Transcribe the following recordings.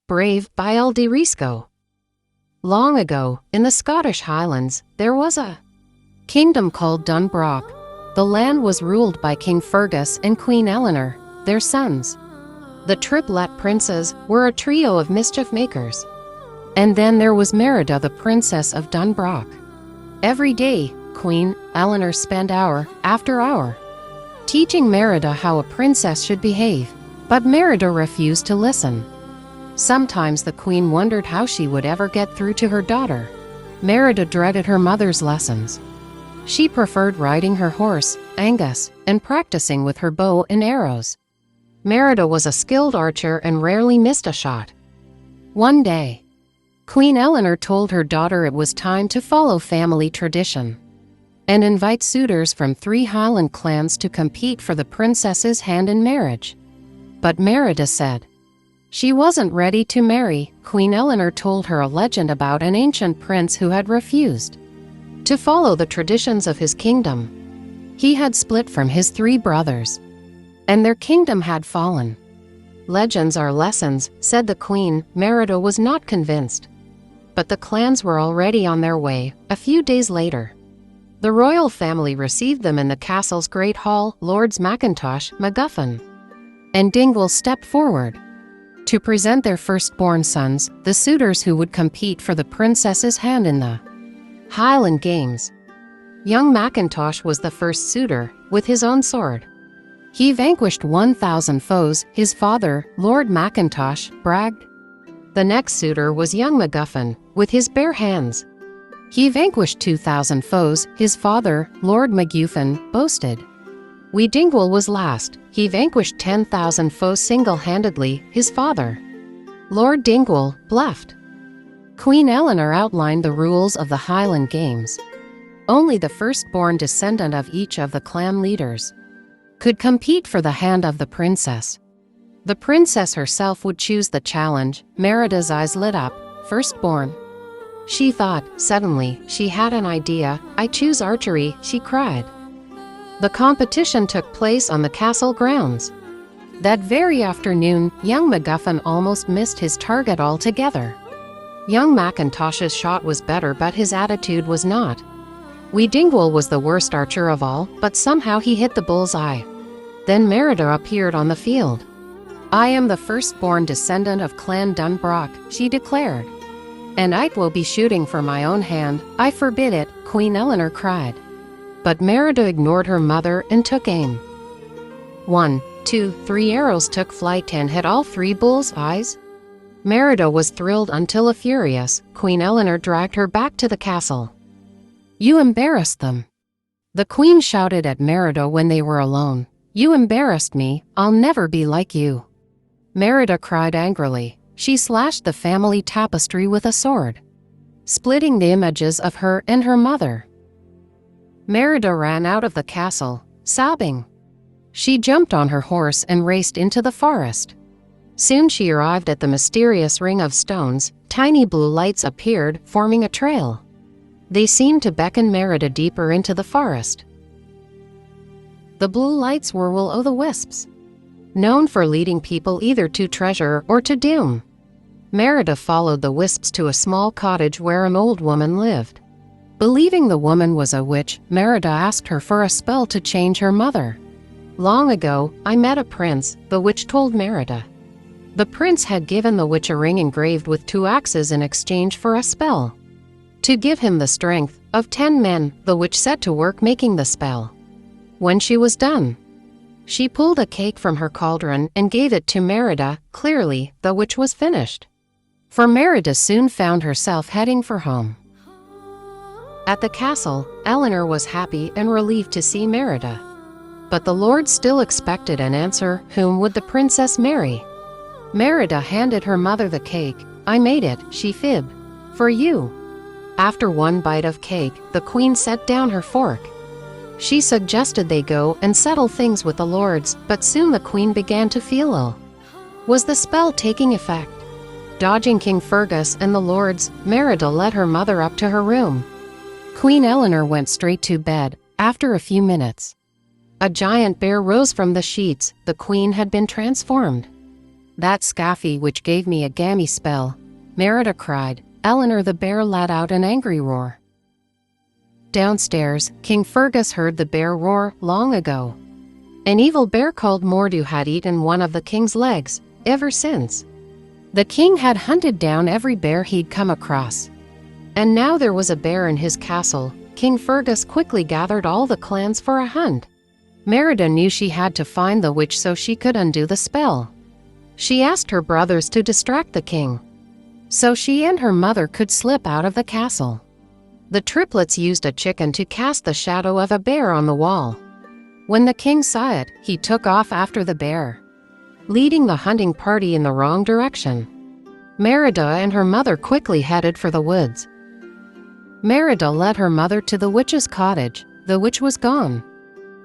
Brave by Elle Risco. Long ago, in the Scottish Highlands, there was a kingdom called Dunbroch. The land was ruled by King Fergus and Queen Eleanor, their sons. The triplet princes were a trio of mischief makers. And then there was Merida, the princess of Dunbroch. Every day, Queen Eleanor spent hour after hour teaching Merida how a princess should behave, but Merida refused to listen. Sometimes the queen wondered how she would ever get through to her daughter. Merida dreaded her mother's lessons. She preferred riding her horse, Angus, and practicing with her bow and arrows. Merida was a skilled archer and rarely missed a shot. One day, Queen Eleanor told her daughter it was time to follow family tradition and invite suitors from 3 Highland clans to compete for the princess's hand in marriage. But Merida said she wasn't ready to marry. Queen Eleanor told her a legend about an ancient prince who had refused to follow the traditions of his kingdom. He had split from his 3 brothers, and their kingdom had fallen. Legends are lessons, said the queen. Merida was not convinced. But the clans were already on their way. A few days later, the royal family received them in the castle's great hall. Lords Macintosh, MacGuffin, and Dingwall stepped forward to present their firstborn sons, the suitors who would compete for the princess's hand in the Highland Games. Young Macintosh was the first suitor, with his own sword. He vanquished 1,000 foes. His father, Lord Macintosh, bragged. The next suitor was young MacGuffin, with his bare hands. He vanquished 2,000 foes. His father, Lord MacGuffin, boasted. Dingwall was last. He vanquished 10,000 foes single-handedly. His father, Lord Dingwall, bluffed. Queen Eleanor outlined the rules of the Highland Games. Only the firstborn descendant of each of the clan leaders could compete for the hand of the princess. The princess herself would choose the challenge. Merida's eyes lit up. Firstborn, she thought. Suddenly, she had an idea. I choose archery, she cried. The competition took place on the castle grounds. That very afternoon, young MacGuffin almost missed his target altogether. Young Macintosh's shot was better, but his attitude was not. Dingwall was the worst archer of all, but somehow he hit the bull's eye. Then Merida appeared on the field. I am the firstborn descendant of Clan Dunbroch, she declared. And I will be shooting for my own hand. I forbid it, Queen Eleanor cried. But Merida ignored her mother and took aim. 1, 2, 3 arrows took flight and hit all 3 bulls' eyes. Merida was thrilled until furious. Queen Eleanor dragged her back to the castle. You embarrassed them, the queen shouted at Merida when they were alone. You embarrassed me. I'll never be like you. Merida cried angrily. She slashed the family tapestry with a sword, splitting the images of her and her mother. Merida ran out of the castle, sobbing. She jumped on her horse and raced into the forest. Soon she arrived at the mysterious ring of stones. Tiny blue lights appeared, forming a trail. They seemed to beckon Merida deeper into the forest. The blue lights were will-o'-the-wisps, known for leading people either to treasure or to doom. Merida followed the wisps to a small cottage where an old woman lived. Believing the woman was a witch, Merida asked her for a spell to change her mother. Long ago, I met a prince, the witch told Merida. The prince had given the witch a ring engraved with 2 axes in exchange for a spell to give him the strength of 10 men. The witch set to work making the spell. When she was done, she pulled a cake from her cauldron and gave it to Merida. Clearly, the witch was finished, for Merida soon found herself heading for home. At the castle, Eleanor was happy and relieved to see Merida. But the lord still expected an answer. Whom would the princess marry? Merida handed her mother the cake. I made it, she fibbed. For you. After one bite of cake, the queen set down her fork. She suggested they go and settle things with the lords, but soon the queen began to feel ill. Was the spell taking effect? Dodging King Fergus and the lords, Merida led her mother up to her room. Queen Eleanor went straight to bed. After a few minutes, a giant bear rose from the sheets. The queen had been transformed. "That scaffy which gave me a gammy spell," Merida cried. Eleanor the bear let out an angry roar. Downstairs, King Fergus heard the bear roar. Long ago, an evil bear called Mordu had eaten one of the king's legs. Ever since, the king had hunted down every bear he'd come across. And now there was a bear in his castle. King Fergus quickly gathered all the clans for a hunt. Merida knew she had to find the witch so she could undo the spell. She asked her brothers to distract the king, so she and her mother could slip out of the castle. The triplets used a chicken to cast the shadow of a bear on the wall. When the king saw it, he took off after the bear, leading the hunting party in the wrong direction. Merida and her mother quickly headed for the woods. Merida led her mother to the witch's cottage. The witch was gone,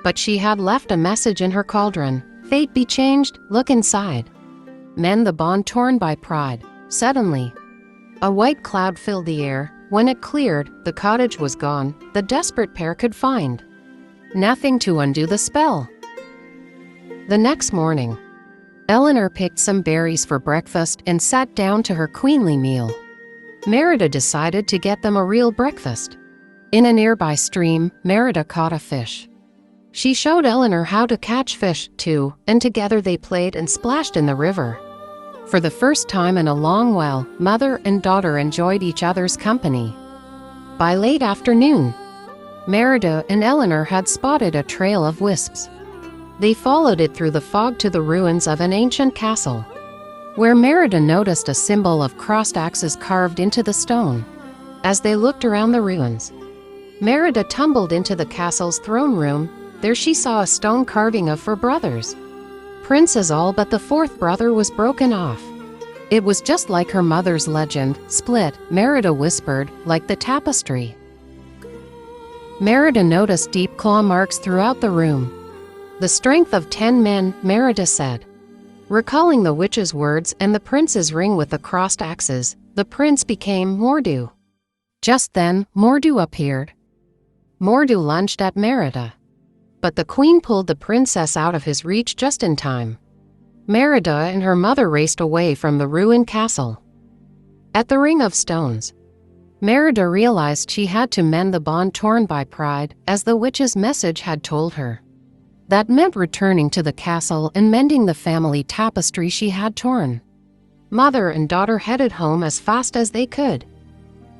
but she had left a message in her cauldron. "Fate be changed, look inside. Mend the bond torn by pride." Suddenly, a white cloud filled the air. When it cleared, the cottage was gone. The desperate pair could find nothing to undo the spell. The next morning, Eleanor picked some berries for breakfast and sat down to her queenly meal. Merida decided to get them a real breakfast. In a nearby stream, Merida caught a fish. She showed Eleanor how to catch fish, too, and together they played and splashed in the river. For the first time in a long while, mother and daughter enjoyed each other's company. By late afternoon, Merida and Eleanor had spotted a trail of wisps. They followed it through the fog to the ruins of an ancient castle, where Merida noticed a symbol of crossed axes carved into the stone. As they looked around the ruins, Merida tumbled into the castle's throne room. There she saw a stone carving of 4 brothers, princes all but the 4th brother was broken off. It was just like her mother's legend, split, Merida whispered, like the tapestry. Merida noticed deep claw marks throughout the room. "The strength of 10 men," Merida said, recalling the witch's words and the prince's ring with the crossed axes. The prince became Mordu. Just then, Mordu appeared. Mordu lunged at Merida, but the queen pulled the princess out of his reach just in time. Merida and her mother raced away from the ruined castle. At the Ring of Stones, Merida realized she had to mend the bond torn by pride, as the witch's message had told her. That meant returning to the castle and mending the family tapestry she had torn. Mother and daughter headed home as fast as they could.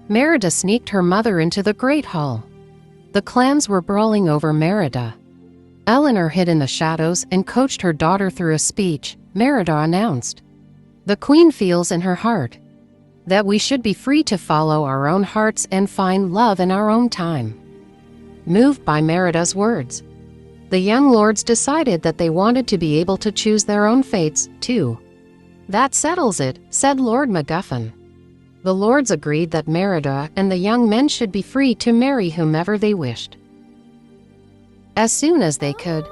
Merida sneaked her mother into the great hall. The clans were brawling over Merida. Eleanor hid in the shadows and coached her daughter through a speech. Merida announced, "The queen feels in her heart that we should be free to follow our own hearts and find love in our own time." Moved by Merida's words, the young lords decided that they wanted to be able to choose their own fates, too. "That settles it," said Lord MacGuffin. The lords agreed that Merida and the young men should be free to marry whomever they wished. As soon as they could,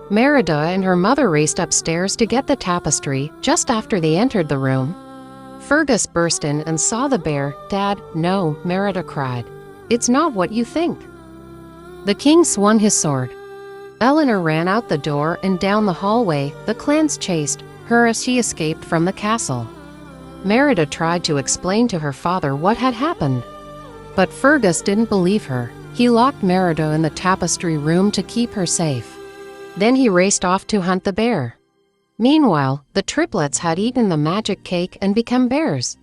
Merida and her mother raced upstairs to get the tapestry. Just after they entered the room, Fergus burst in and saw the bear. "Dad, no," Merida cried. "It's not what you think." The king swung his sword. Eleanor ran out the door and down the hallway. The clans chased her as she escaped from the castle. Merida tried to explain to her father what had happened, but Fergus didn't believe her. He locked Merida in the tapestry room to keep her safe. Then he raced off to hunt the bear. Meanwhile, the triplets had eaten the magic cake and become bears.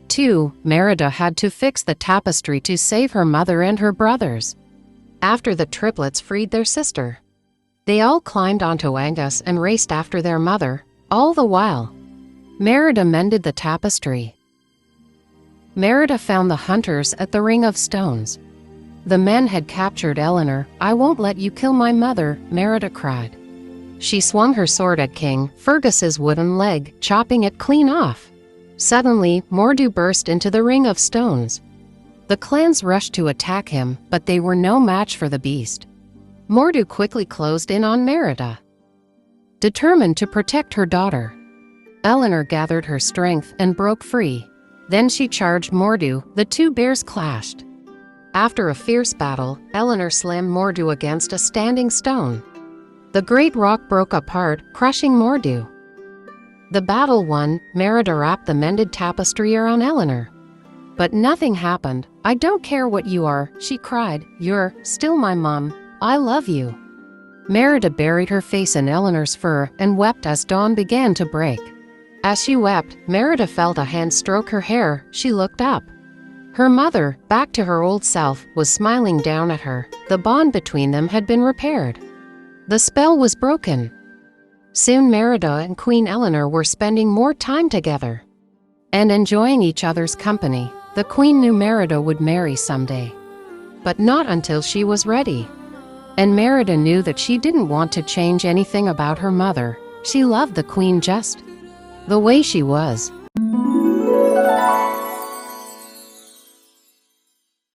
Too, Merida had to fix the tapestry to save her mother and her brothers. After the triplets freed their sister, they all climbed onto Angus and raced after their mother. All the while, Merida mended the tapestry. Merida found the hunters at the Ring of Stones. The men had captured Eleanor. "I won't let you kill my mother," Merida cried. She swung her sword at King Fergus's wooden leg, chopping it clean off. Suddenly, Mordu burst into the Ring of Stones. The clans rushed to attack him, but they were no match for the beast. Mordu quickly closed in on Merida, determined to protect her daughter. Eleanor gathered her strength and broke free. Then she charged Mordu. The 2 bears clashed. After a fierce battle, Eleanor slammed Mordu against a standing stone. The great rock broke apart, crushing Mordu. The battle won, Merida wrapped the mended tapestry around Eleanor. But nothing happened. "I don't care what you are," she cried. "You're still my mom. I love you." Merida buried her face in Eleanor's fur and wept as dawn began to break. As she wept, Merida felt a hand stroke her hair. She looked up. Her mother, back to her old self, was smiling down at her. The bond between them had been repaired. The spell was broken. Soon Merida and Queen Eleanor were spending more time together and enjoying each other's company. The queen knew Merida would marry someday, but not until she was ready. And Merida knew that she didn't want to change anything about her mother. She loved the queen just the way she was.